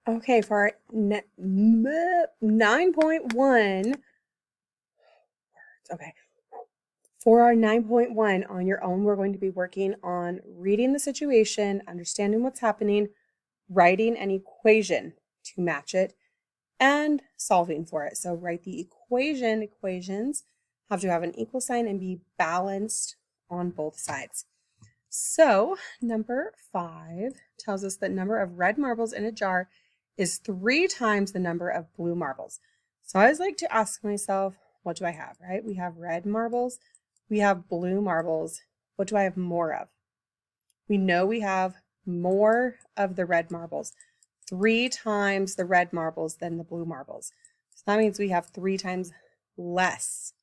Okay, for our 9.1, okay, for our 9.1 on your own, we're going to be working on reading the situation, understanding what's happening, writing an equation to match it, and solving for it. So write the equations have to have an equal sign and be balanced on both sides. So number 5 tells us that number of red marbles in a jar is 3 times the number of blue marbles. So I always like to ask myself, what do I have, right? We have red marbles, we have blue marbles. What do I have more of? We know we have more of the red marbles, 3 times the red marbles than the blue marbles. So that means we have 3 times less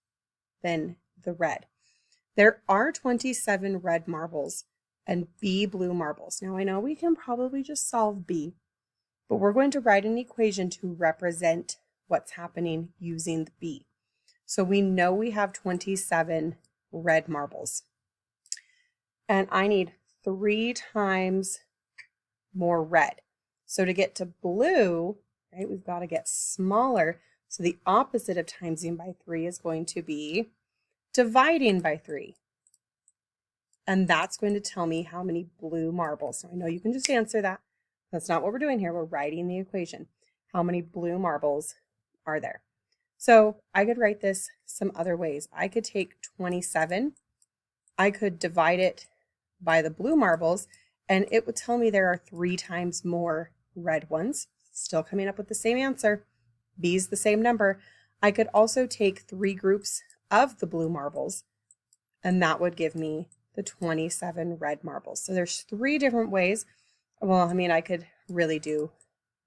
than the red. There are 27 red marbles and B blue marbles. Now I know we can probably just solve B, but we're going to write an equation to represent what's happening using the B. So we know we have 27 red marbles. And I need 3 times more red. So to get to blue, right, we've got to get smaller. So the opposite of timesing by 3 is going to be dividing by 3. And that's going to tell me how many blue marbles. So I know you can just answer that. That's not what we're doing here. We're writing the equation. How many blue marbles are there? So I could write this some other ways. I could take 27. I could divide it by the blue marbles, and it would tell me there are 3 times more red ones. Still coming up with the same answer. B is the same number. I could also take 3 groups of the blue marbles, and that would give me the 27 red marbles. So there's 3 different ways. Well, I mean, I could really do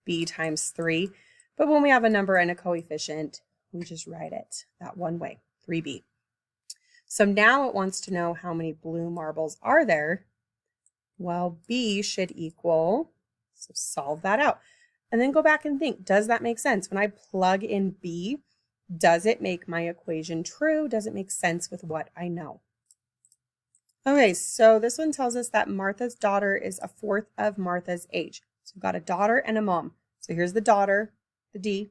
B times 3, but when we have a number and a coefficient, we just write it that one way, 3B. So now it wants to know how many blue marbles are there. Well, B should equal, so solve that out. And then go back and think, does that make sense? When I plug in B, does it make my equation true? Does it make sense with what I know? Okay, so this one tells us that Martha's daughter is a fourth of Martha's age. So we've got a daughter and a mom. So here's the daughter, the D.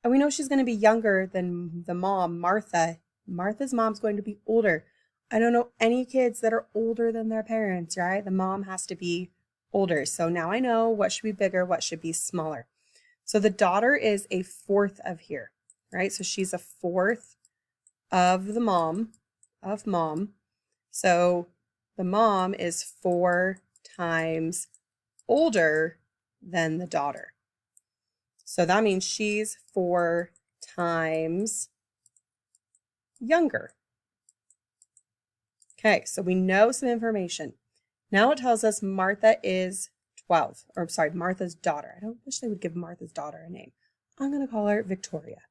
And we know she's going to be younger than the mom, Martha. Martha's mom's going to be older. I don't know any kids that are older than their parents, right? The mom has to be older. So now I know what should be bigger, what should be smaller. So the daughter is a fourth of here, right? So she's a fourth of the mom, of mom. So the mom is 4 times older than the daughter. So that means she's 4 times younger. Okay, so we know some information. Now it tells us Martha is 12, or sorry, Martha's daughter. I don't wish they would give Martha's daughter a name. I'm going to call her Victoria.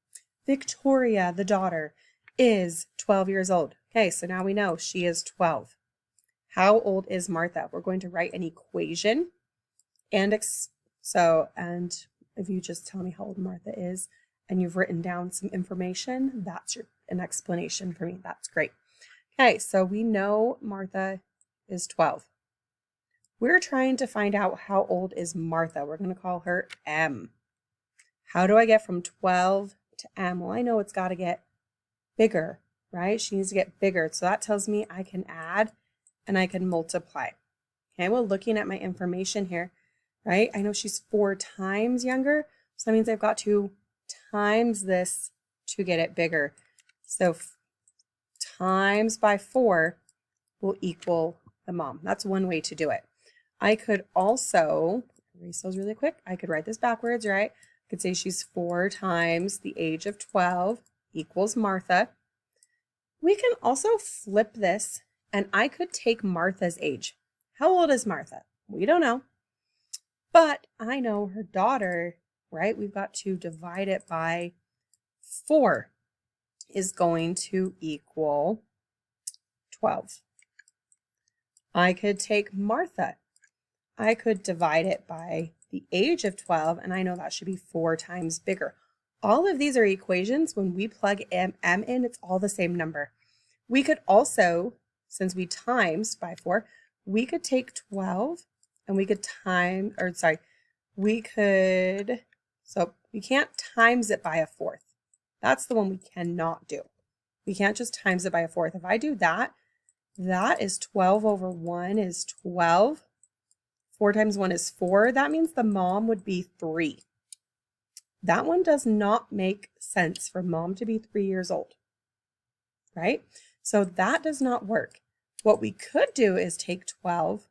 Victoria, the daughter, is 12 years old. Okay, so now we know she is 12. How old is Martha? We're going to write an equation. And if you just tell me how old Martha is and you've written down some information, that's an explanation for me. That's great. Okay, so we know Martha is 12. We're trying to find out how old is Martha. We're going to call her M. How do I get from 12 to M? Well, I know it's got to get bigger, right? She needs to get bigger. So that tells me I can add and I can multiply. Okay, well, looking at my information here, right? I know she's 4 times younger. So that means I've got to times this to get it bigger. So times by 4 will equal the mom. That's one way to do it. I could also, erase those really quick. I could write this backwards, right? I could say she's 4 times the age of 12 equals Martha. We can also flip this and I could take Martha's age. How old is Martha? We don't know. But I know her daughter, right? We've got to divide it by 4 is going to equal 12. I could take Martha. I could divide it by the age of 12, and I know that should be 4 times bigger. All of these are equations. When we plug M in, it's all the same number. We could also, since we times by 4, we could take 12 and we could we could, so we can't times it by a fourth. That's the one we cannot do. We can't just times it by a fourth. If I do that, that is 12 over 1 is 12. 4 times 1 is 4. That means the mom would be 3. That one does not make sense for mom to be 3 years old, right? So that does not work. What we could do is take 12,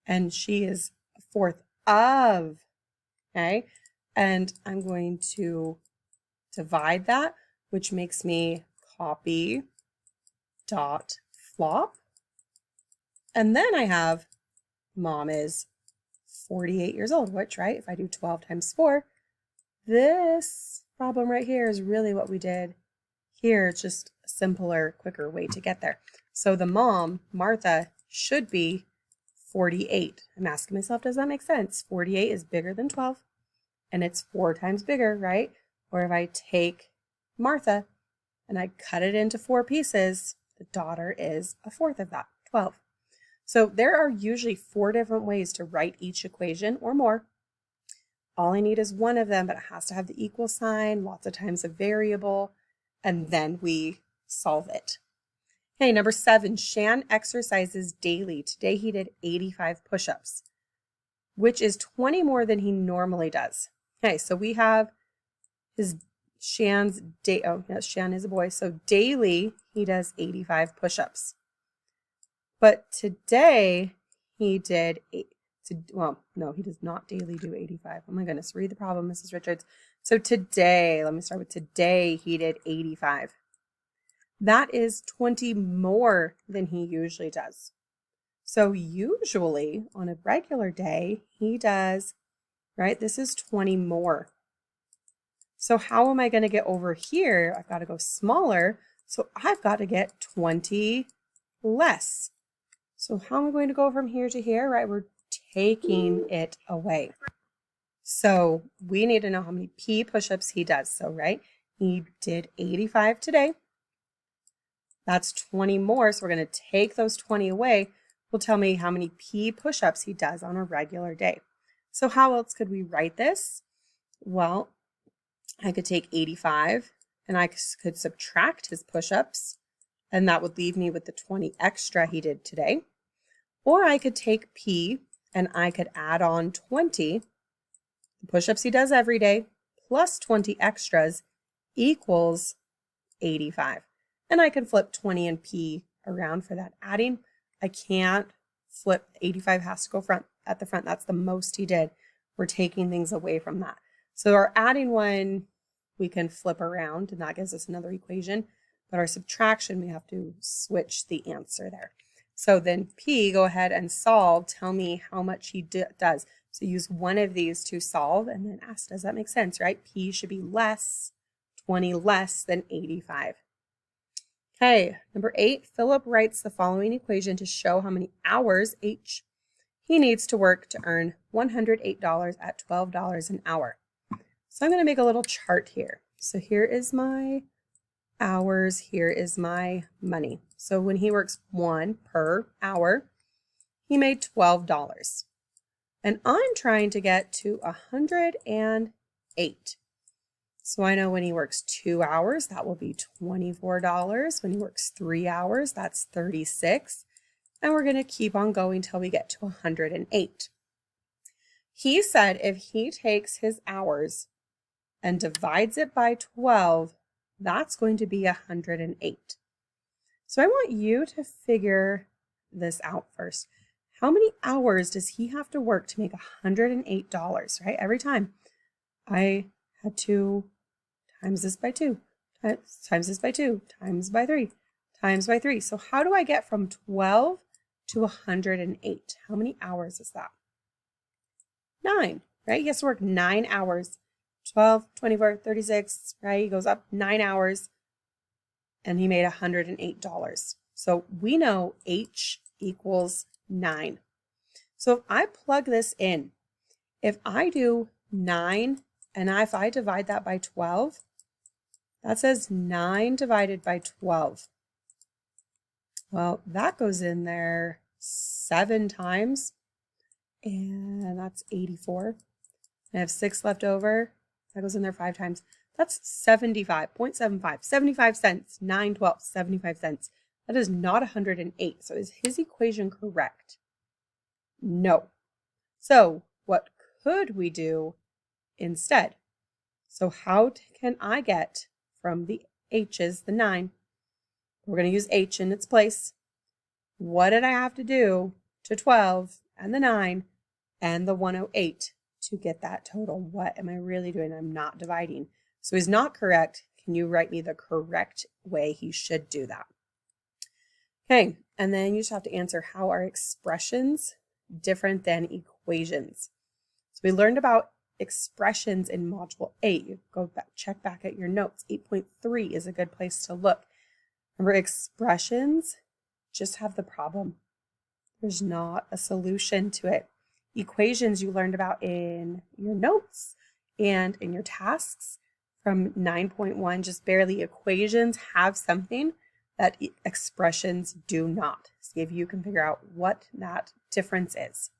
and she is a fourth of, okay? And I'm going to divide that, which makes me copy dot flop. And then I have mom is 48 years old, which, right, if I do 12 times 4, this problem right here is really what we did here. It's just a simpler, quicker way to get there. So the mom, Martha, should be 48. I'm asking myself, does that make sense? 48 is bigger than 12, and it's 4 times bigger, right? Or if I take Martha and I cut it into 4 pieces, the daughter is a fourth of that, 12. So there are usually 4 different ways to write each equation or more. All I need is one of them, but it has to have the equal sign, lots of times a variable, and then we solve it. Okay, number 7, Shan exercises daily. Today he did 85 push-ups, which is 20 more than he normally does. Okay, so we have Shan's day. Oh, yes, Shan is a boy. So daily he does 85 push-ups. But today he did well, no, he does not daily do 85. Oh my goodness, read the problem, Mrs. Richards. So today, let me start with today, he did 85. That is 20 more than he usually does. So usually on a regular day, he does, right, this is 20 more. So how am I going to get over here? I've got to go smaller. So I've got to get 20 less. So how am I going to go from here to here, right? We're taking it away. So we need to know how many P push-ups he does. So, right, he did 85 today. That's 20 more. So we're going to take those 20 away. Will tell me how many P push-ups he does on a regular day. So how else could we write this? Well, I could take 85 and I could subtract his push-ups, and that would leave me with the 20 extra he did today. Or I could take P and I could add on 20, the push-ups he does every day, plus 20 extras equals 85. And I can flip 20 and P around for that adding. I can't flip, 85 has to go at the front. That's the most he did. We're taking things away from that. So our adding one, we can flip around, and that gives us another equation. But our subtraction, we have to switch the answer there. So then P, go ahead and solve. Tell me how much he does. So use one of these to solve and then ask, does that make sense, right? P should be less, 20 less than 85. Okay, number 8, Philip writes the following equation to show how many hours each he needs to work to earn $108 at $12 an hour. So I'm going to make a little chart here. So here is my hours, here is my money. So when he works 1 per hour, he made $12. And I'm trying to get to 108. So I know when he works 2 hours, that will be $24. When he works 3 hours, that's $36. And we're going to keep on going till we get to 108. He said if he takes his hours and divides it by 12, that's going to be 108. So I want you to figure this out first. How many hours does he have to work to make $108, right? Every time I had to times this by 2, times this by 2, times by 3, times by 3. So how do I get from 12 to 108? How many hours is that? 9, right? He has to work 9 hours. 12, 24, 36, right? He goes up 9 hours and he made $108. So we know H equals 9. So if I plug this in, if I do 9 and if I divide that by 12, that says 9 divided by 12. Well, that goes in there 7 times, and that's 84. I have 6 left over. That goes in there 5 times. That's 75.75. 75 cents. 9 twelfths. 75 cents. That is not 108. So is his equation correct? No. So what could we do instead? So how can I get from the h's, the 9, we're going to use h in its place. What did I have to do to 12 and the 9 and the 108 to get that total? What am I really doing? I'm not dividing. So he's not correct. Can you write me the correct way he should do that? Okay, and then you just have to answer, how are expressions different than equations? So we learned about expressions in Module 8. You go back, check back at your notes. 8.3 is a good place to look. Remember, expressions just have the problem. There's not a solution to it. Equations you learned about in your notes and in your tasks from 9.1, just barely. Equations have something that expressions do not. See if you can figure out what that difference is.